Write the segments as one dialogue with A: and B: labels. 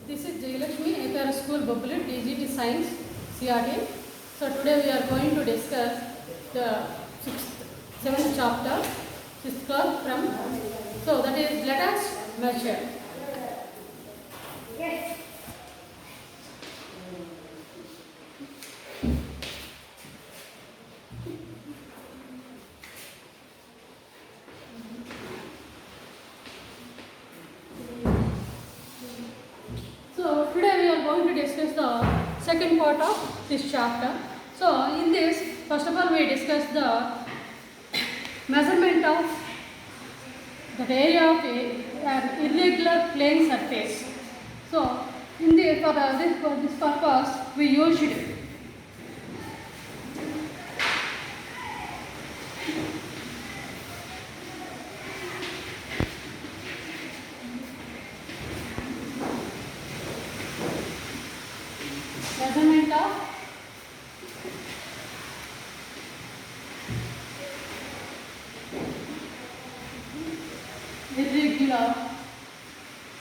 A: This is Jayalakshmi, APR School Booklet, DGT Science, CRT. So today we are going to discuss the 7th chapter, 6th class from. So that is, let us measure. So today we are going to discuss the second part of this chapter. So in this, first of all, we discuss the measurement of the area of an irregular plane surface. So in the for this purpose, we used measurement of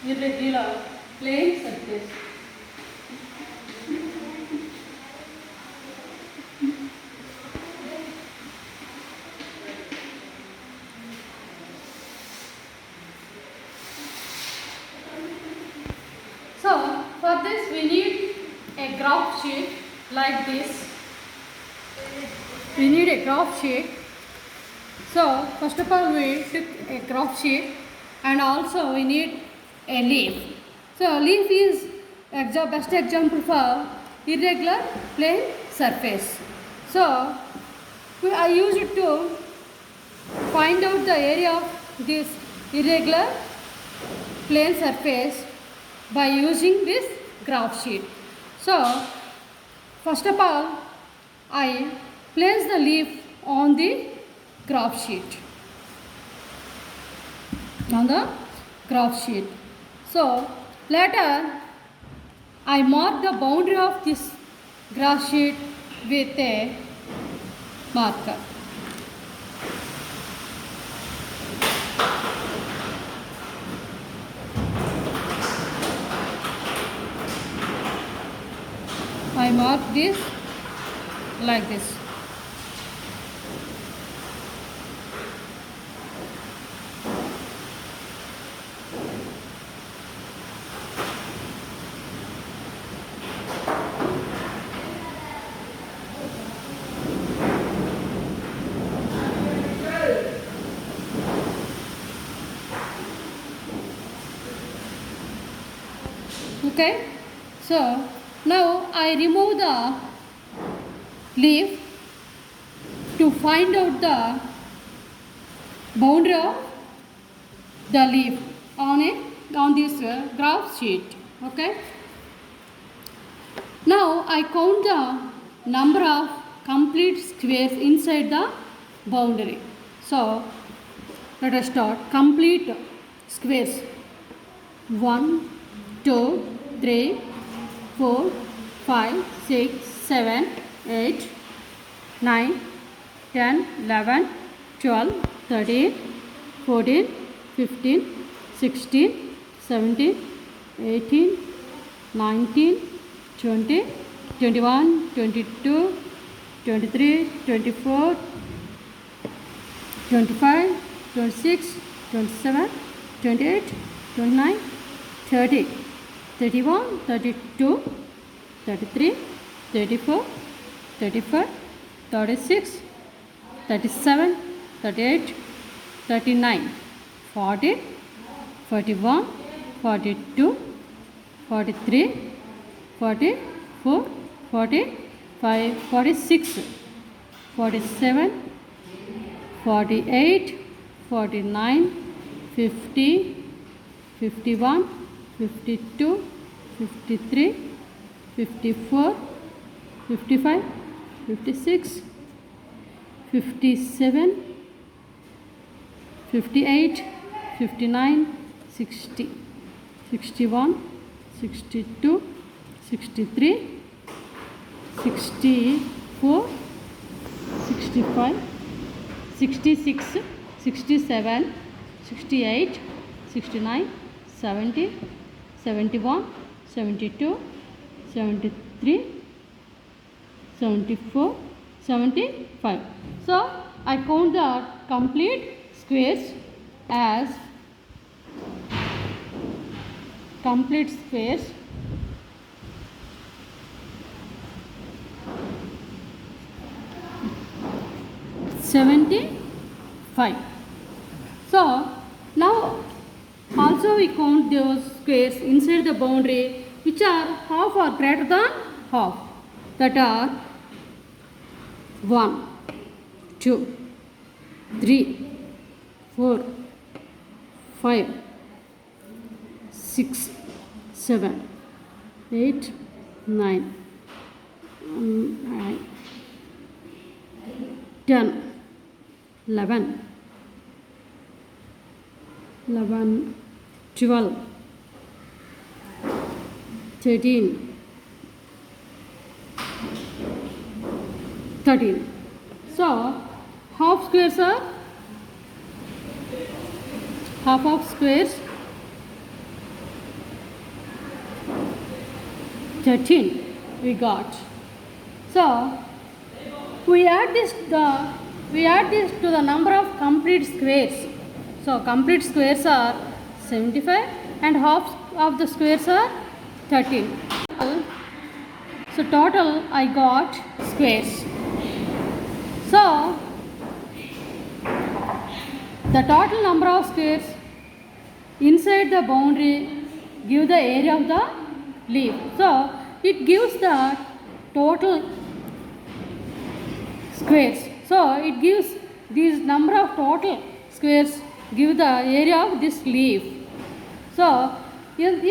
A: irregular plane surface. So for this we need a graph sheet like this. We need a graph sheet. So first of all we took a graph sheet, and also we need a leaf. So leaf is best example for irregular plane surface. So I use it to find out the area of this irregular plane surface by using this graph sheet. So first of all, I place the leaf on the graph sheet. So later I mark the boundary of this graph sheet with a marker. I mark this like this. Okay, so now I remove the leaf to find out the boundary of the leaf on this graph sheet. Okay, now I count the number of complete squares inside the boundary. So let us start. Complete squares: 1, 2, 3, 4, 5, 6, 7, 8, 9, 10, 11, 12, 13, 14, 15, 16, 17, 18, 19, 20, 21, 22, 23, 24, 25, 26, 27, 28, 29, 30, 31, 32, 33, 34, 35, 36, 37, 38, 39, 40, 41, 42, 43, 44, 45, 46, 47, 48, 49, 50, 51, 52, 53, 54, 55, 56, 57, 58, 59, 60, 61, 62, 63, 64, 65, 66, 67, 68, 69, 70, 71, 72, 73, 74, 75. So I count the complete squares as complete squares 75. So now also we count those squares inside the boundary which are half or greater than half, that are 1, 2, 3, 4, 5, 6, 7, 8, 9, 10, 11, 12, 13, 13. So half squares are half of squares 13 we got. So we add this to the number of complete squares. So complete squares are 75 and half of the squares are 13. So total I got squares. So the total number of squares inside the boundary give the area of the leaf. So it gives the total squares. So it gives these number of total squares give the area of this leaf. So if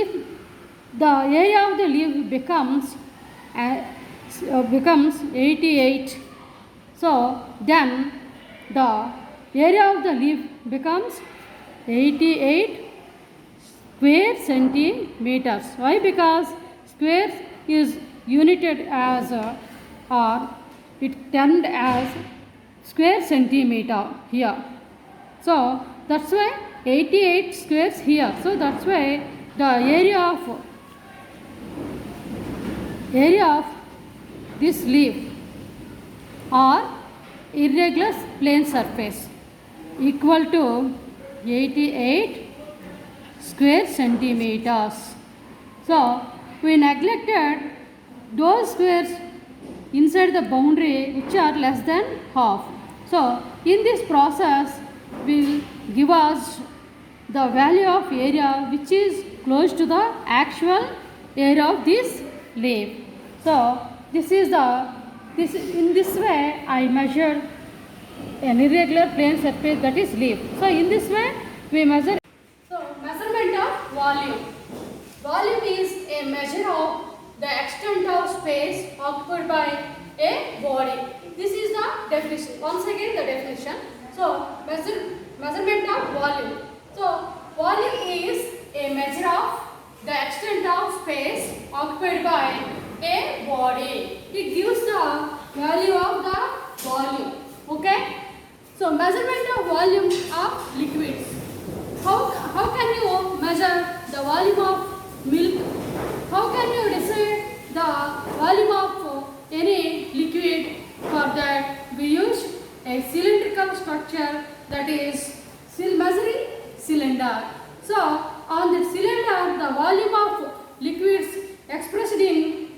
A: the area of the leaf becomes 88, so then the area of the leaf becomes 88 square centimeters. Why? Because square is united as or it termed as square centimeter here. So that's why 88 squares here. So that's why the area of this leaf or irregular plane surface equal to 88 square centimeters. So we neglected those squares inside the boundary which are less than half. So in this process will give us the value of area which is close to the actual area of this leaf. So in this way I measure an irregular plane surface, that is leaf. So in this way we measure. So measurement of volume. Volume is a measure of the extent of space occupied by a body. This is the definition. Once again the definition. So measurement of volume. So volume is a measure of the extent of space occupied by a body. It gives the value of the volume. Okay. So measurement of volume of liquids. How can you measure the volume of milk? How can you decide the volume of any liquid? For that we use a cylindrical structure, that is measuring cylinder. So on the cylinder the volume of liquids expressed in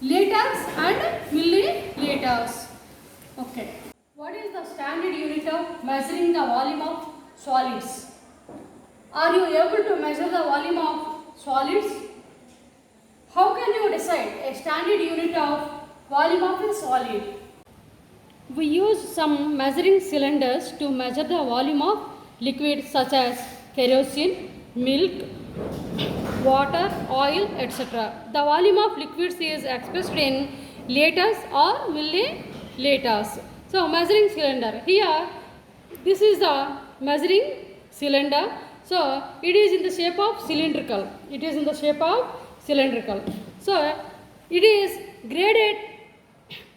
A: liters and milliliters. Okay. What is the standard unit of measuring the volume of solids? Are you able to measure the volume of solids? How can you decide a standard unit of volume of a solid? We use some measuring cylinders to measure the volume of liquids such as kerosene, milk, water, oil, etc. The volume of liquids is expressed in liters or milliliters. So measuring cylinder. Here this is the measuring cylinder. So it is in the shape of cylindrical. It is in the shape of cylindrical. So it is graded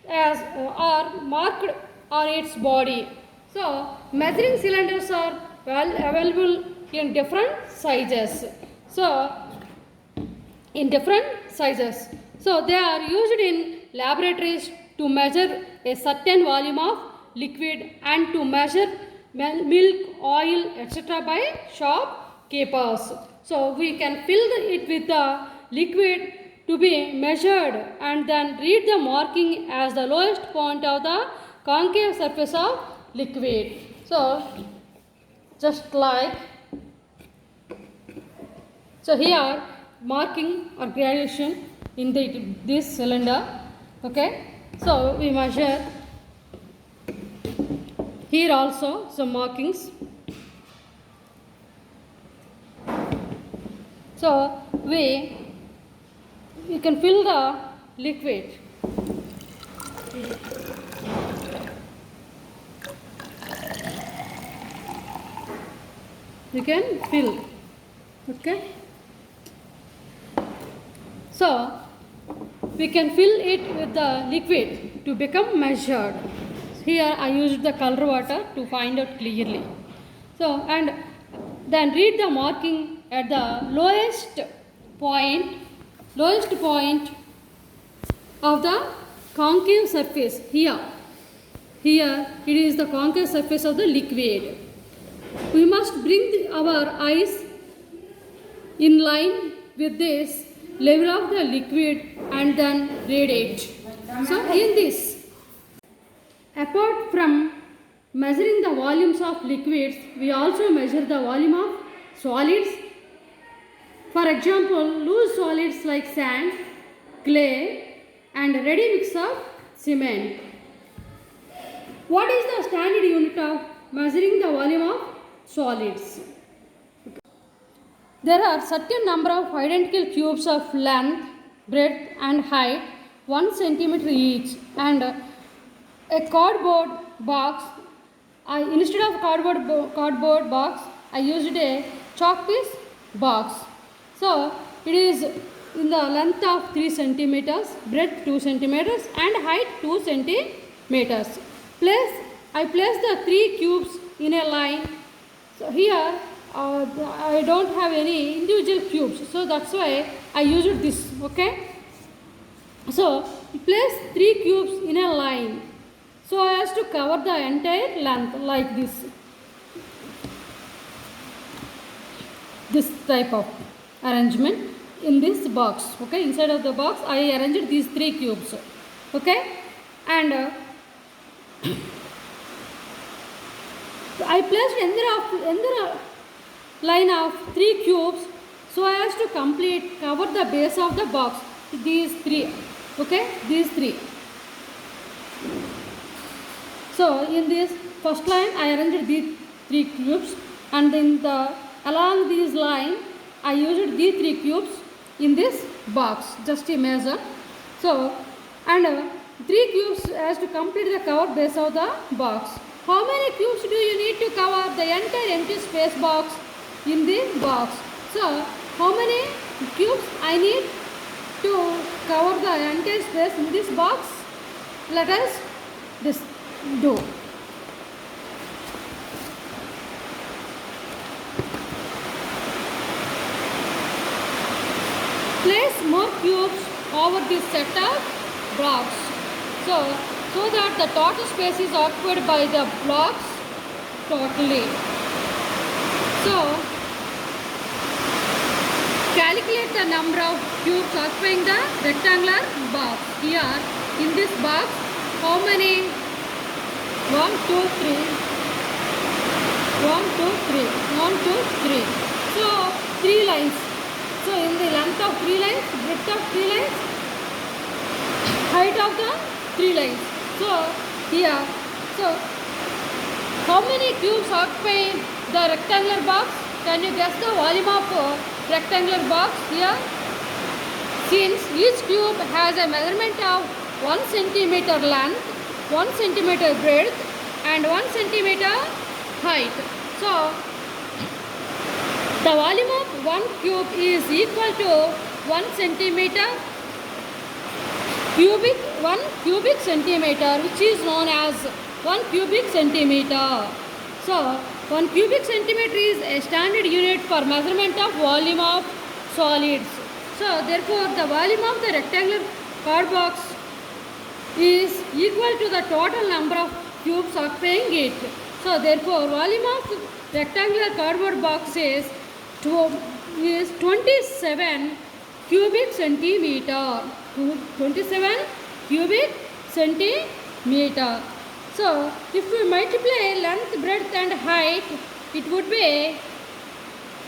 A: as or marked on its body. So measuring cylinders are available in different sizes. So, in different sizes. So, they are used in laboratories to measure a certain volume of liquid and to measure milk, oil, etc. by shopkeepers. So, we can fill it with the liquid to be measured and then read the marking as the lowest point of the concave surface of liquid. So, just like, so here marking or gradation in this cylinder. Okay, so we measure here also some markings. So we can fill the liquid. You can fill. Okay. So we can fill it with the liquid to become measured. Here I used the color water to find out clearly. So, and then read the marking at the lowest point of the concave surface. Here it is the concave surface of the liquid. We must bring our eyes in line with this level of the liquid and then read it. So in this, apart from measuring the volumes of liquids, we also measure the volume of solids. For example, loose solids like sand, clay and ready mix of cement. What is the standard unit of measuring the volume of solids? There are certain number of identical cubes of length, breadth and height 1 centimeter each, and a cardboard box. Instead of cardboard box, I used a chalk piece box. So it is in the length of 3 centimeters, breadth 2 centimeters and height 2 centimeters. I place the 3 cubes in a line. So here I don't have any individual cubes, so that's why I used this. Okay. So place 3 cubes in a line so as to cover the entire length like this type of arrangement in this box. Okay, inside of the box I arranged these 3 cubes. Okay, and I placed another line of 3 cubes so as to cover the base of the box. These 3. Okay, these 3. So in this first line I arranged these 3 cubes, and in along this line I used these 3 cubes in this box, just a measure. So, and 3 cubes has to complete the cover base of the box. How many cubes do you need to cover the entire empty space box in the box? So how many cubes I need to cover the entire space in this box? Let us do. Place more cubes over this set of blocks. So that the total space is occupied by the blocks totally. So calculate the number of cubes occupying the rectangular box. Here in this box, how many? 1, 2, 3. 1, 2, 3. 1, 2, 3. So 3 lines. So in the length of 3 lines, breadth of 3 lines, height of the 3 lines. So here, so how many cubes occupy the rectangular box? Can you guess the volume of rectangular box here? Since each cube has a measurement of 1 centimeter length, 1 centimeter breadth and 1 centimeter height. So the volume of 1 cube is equal to 1 centimeter cubic, 1 cubic centimeter, which is known as 1 cubic centimeter. So 1 cubic centimeter is a standard unit for measurement of volume of solids. So therefore the volume of the rectangular card box is equal to the total number of cubes occupying it. So therefore volume of rectangular cardboard box is 27 cubic centimeter. 27 cubic centimeter. So if we multiply length, breadth and height, it would be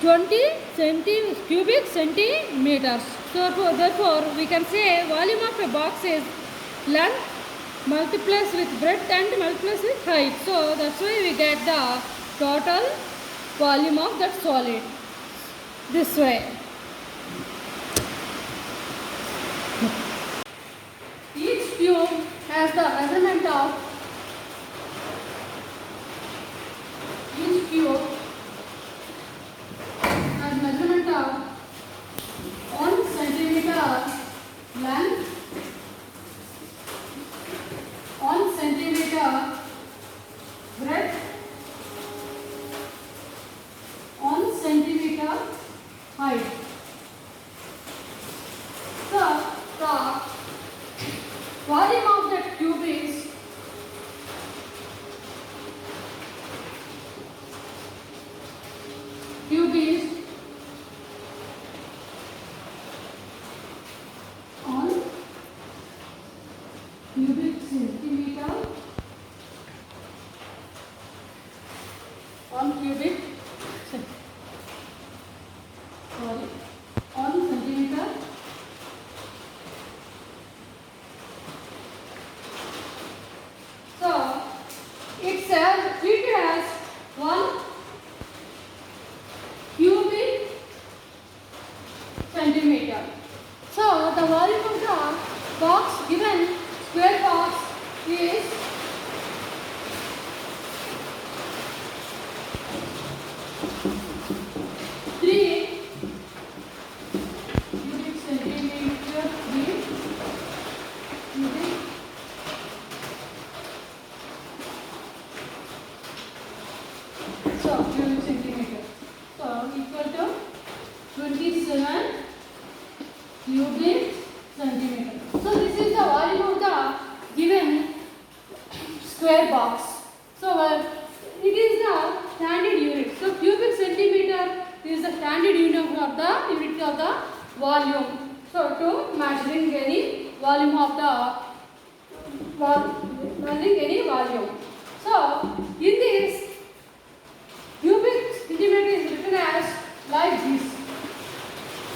A: 20 cubic centimeters. So therefore we can say volume of a box is length multiplies with breadth and multiplies with height. So that's why we get the total volume of that solid this way. Each cube has the measurement of each cube has measurement of 1 centimeter length, 1 centimeter breadth, 1 centimeter height. So the volume of that cube is on cubic centimeter on cubic on centimeter. So it says treated as 1 cubic centimeter. So the volume of the box given square box is 3 cubic centimeter. 3 cubic cubic centimeter. So equal to 27 cubic centimeter. So this is the volume of the given square box. So it is the standard unit. So cubic centimeter is the standard unit of the volume. So to measuring any volume of the measuring any volume. So in this cubic centimeter is written as like this.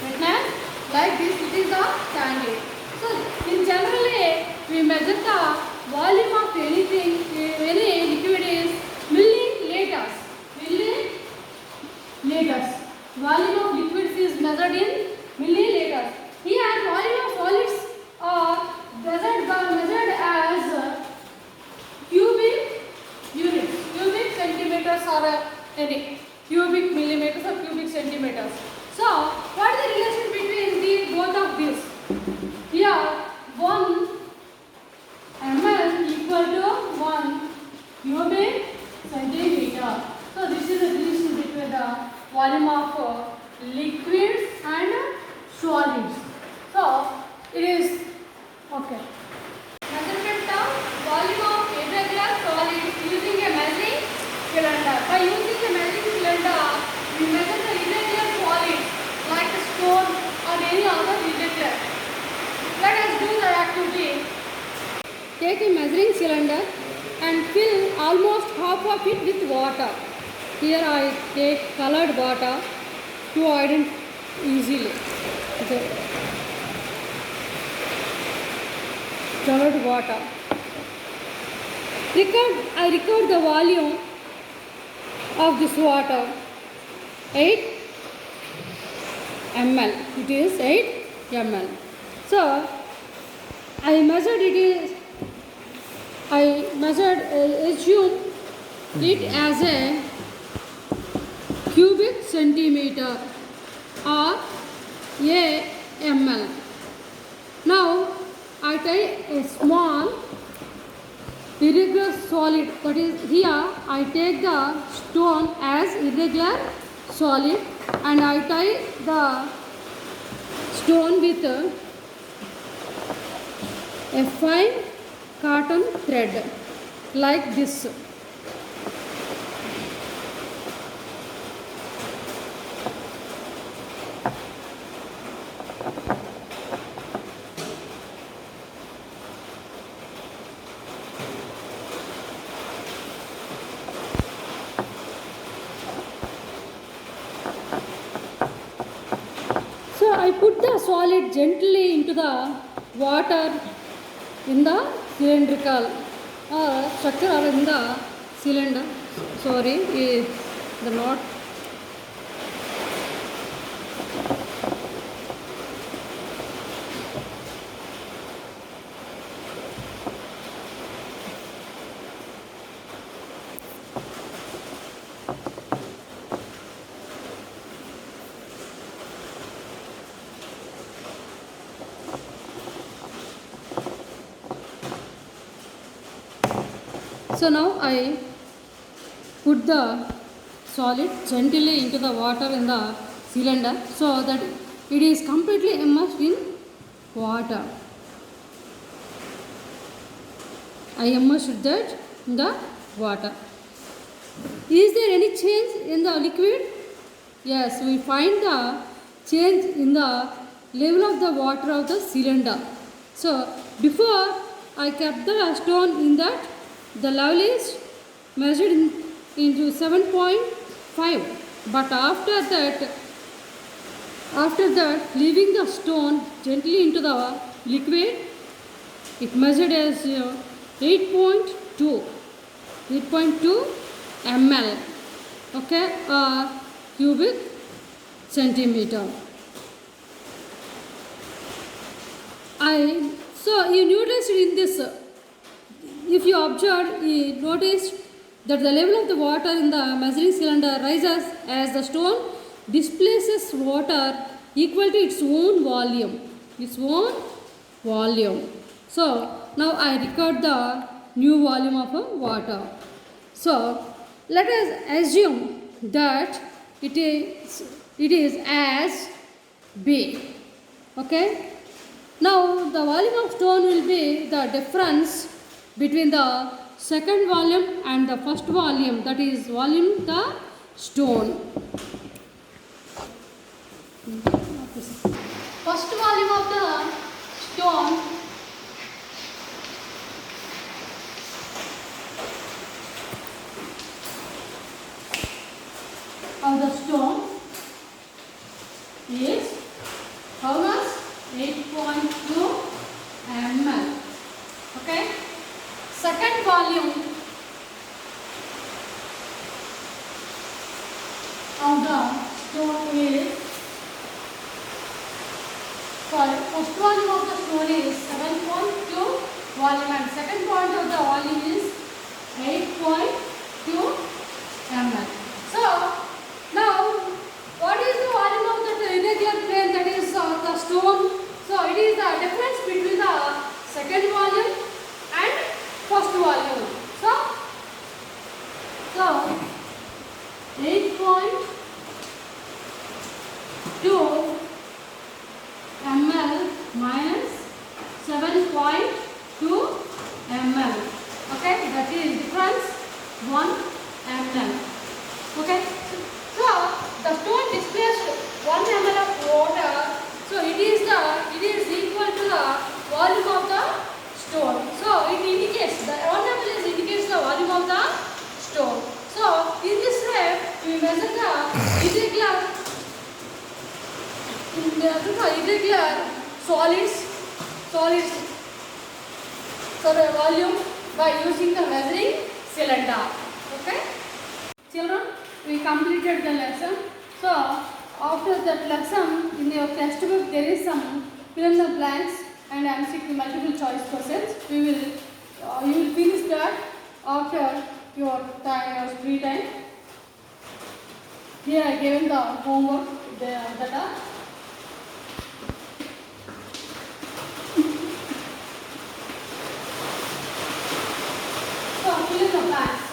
A: Written as like this. It is the standard. So in generally we measure the volume of anything, any liquid is milliliters. Milliliters. Volume of liquids is measured in milliliters. Here volume of solids are measured as cubic units. Cubic centimeters or any cubic millimeters or cubic centimeters. So what is the relation between both of these? Here 1 ml equal to 1 cubic centimeter. So this is the relation between the volume of liquids and solids. So it is okay. Measurement of volume of irregular solids using a measuring cylinder. By using a measuring cylinder, we measure the irregular solids like a stone or any other irregular. Let us do the activity. Take a measuring cylinder and fill almost half of it with water. Here I take colored water to identify easily. Okay. Colored water. I record the volume of this water 8 ml. It is 8 ml. So I assume it as a cubic centimeter or a ml. Now I take a small irregular solid, that is here I take the stone as irregular solid and I tie the stone with a fine cotton thread like this. So I put the solid gently into the water in the cylindrical structure or in the cylinder. Sorry, is the knot. So now I put the solid gently into the water in the cylinder so that it is completely immersed in water. I immersed that in the water. Is there any change in the liquid? Yes, we find the change in the level of the water of the cylinder. So before I kept the stone in that, the level is measured into 7.5. But after that, leaving the stone gently into the liquid, it measured as 8.2 ml, okay, cubic centimeter. So you noticed in this, if you observe, you noticed that the level of the water in the measuring cylinder rises as the stone displaces water equal to its own volume. So now I record the new volume of water. So let us assume that it is as B. Okay. Now the volume of stone will be the difference between the second volume and the first volume, that is volume the stone. First volume of the stone is how much? 8.2 ml. Okay. Second volume of the stone is, first volume of the stone is 7.2 volume and second point of the volume is 8.2 ml. So now what is the volume of the irregular plane, that is the stone? So it is the difference between the second volume and first volume. So 8.2 ml minus 7.2 ml. Okay, that is difference 1 ml. Okay, so the stone displaced 1 ml of water. So it is equal to the volume of the stone. So it indicates the 1 ml indicates the volume of the stone. So in this way we measure the irregular solids. So the volume by using the measuring cylinder. Okay, children, we completed the lesson. So after that lesson, in your textbook there is some fill in the blanks and MCQ multiple choice questions. You will finish that after your free time. Here I given the homework data. So fill in the blanks.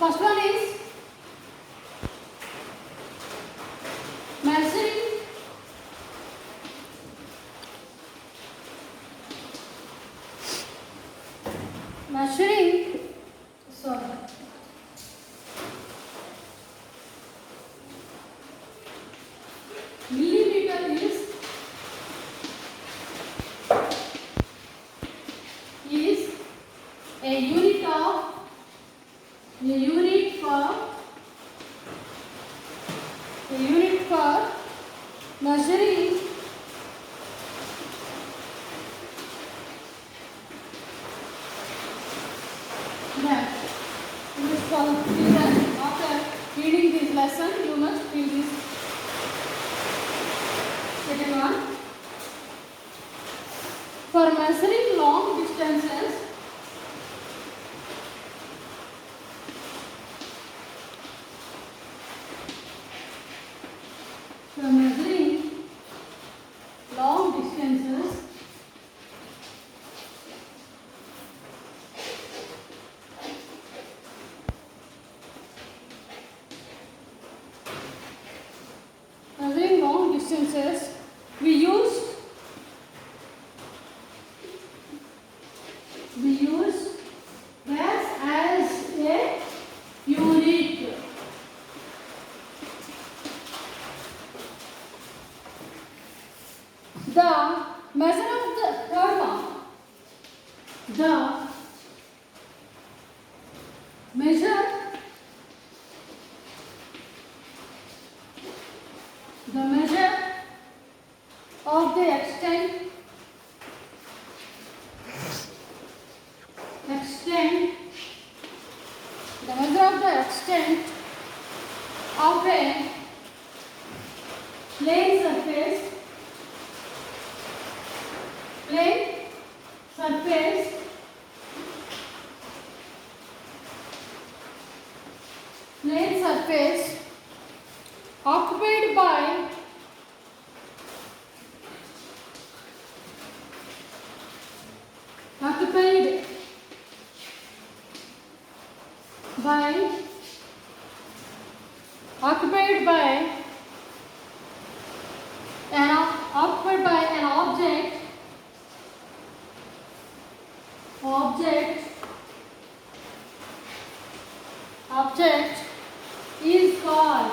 A: first one is measuring sorry millimeter is a unit for measuring that. You must follow that. After reading this lesson, you must feel this. Second one, for measuring long distances, distances we use gas as a unit. The measure of the third one, the measure of the extent of a plane surface occupied by an object is called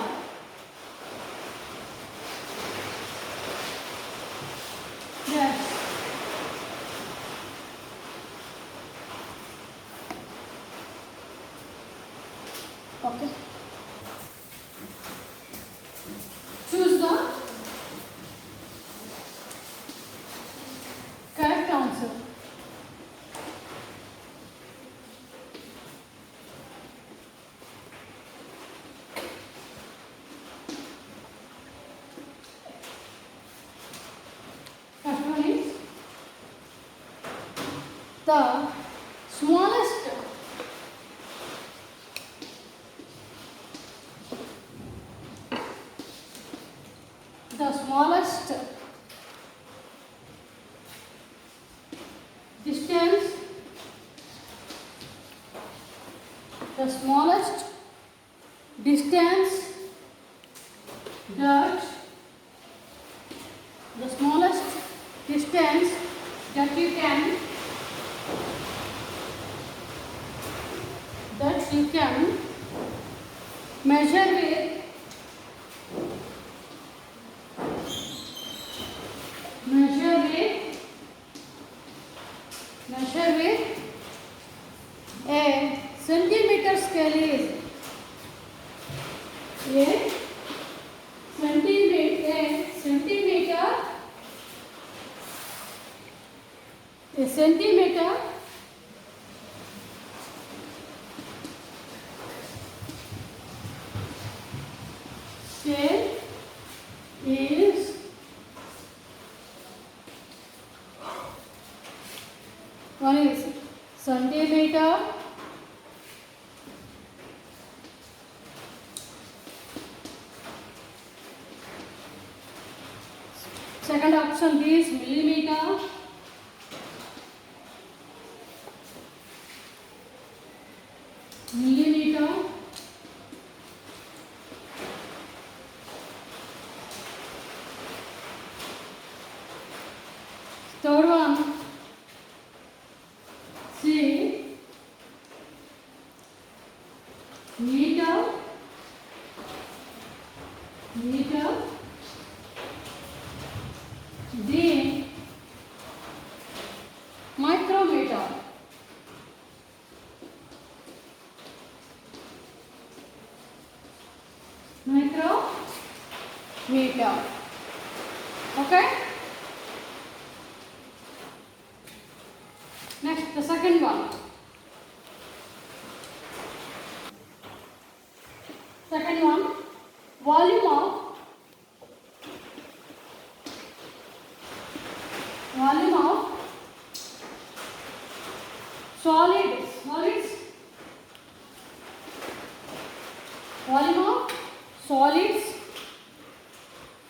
A: yes. Okay. Choose the correct answer. First one is the smallest distance the smallest distance that you can measure with a centimeter scale is a centimeter scale is one is centimeter, second option is millimeter, micrometer, micrometer. Okay. Next, the second one. Second one, volume of solids. Volume of solids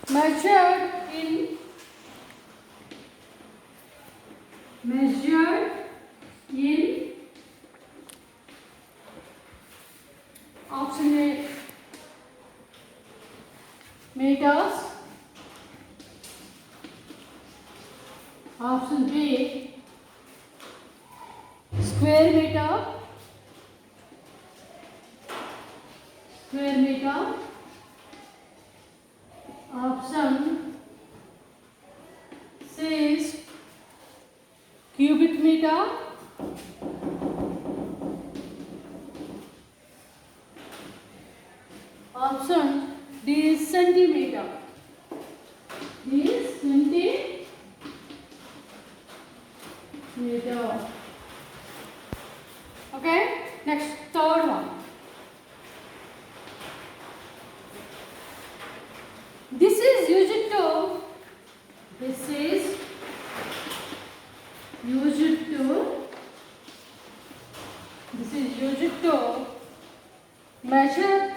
A: measured in option A meters, option B square meter, option C is cubic meter, option D is centimeter. Okay, next third one. This is used to measure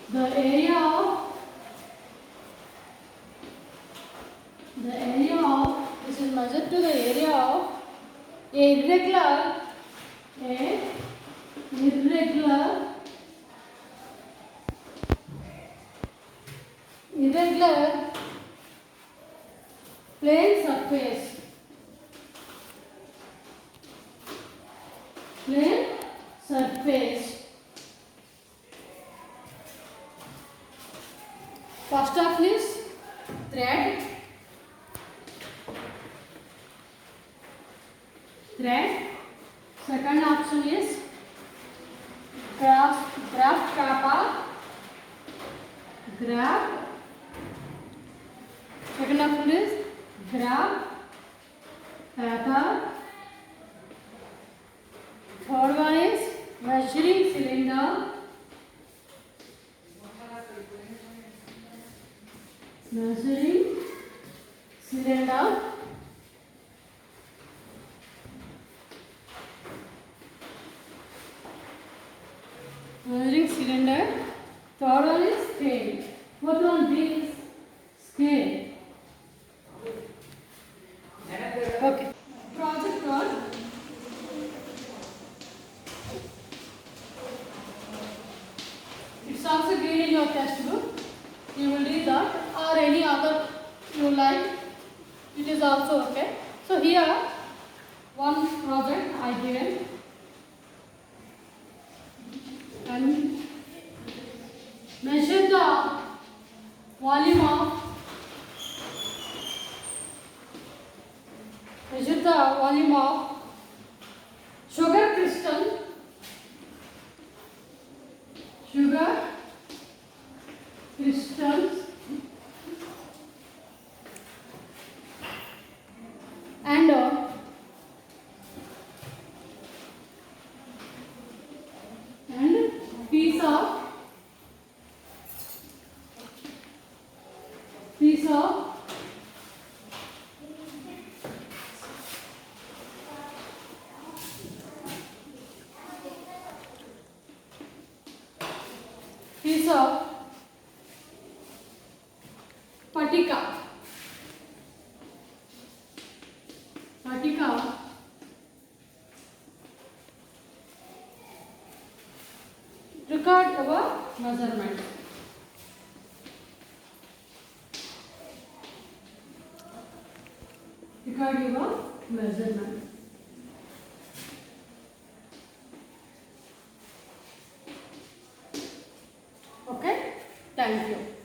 A: the area of this is measured to the area of a irregular plane surface. First option is thread. Second option is graph paper. Second option is graph paper. Third one is measuring cylinder. Measuring cylinder. Third one is scale. Fourth one is scale. Okay. Project work. It's also given in your textbook. You will read that, or any other you like. It is also okay. So here one project I given, and measure the volume of sugar crystals and piece of patika record our measurement. Okay, thank you.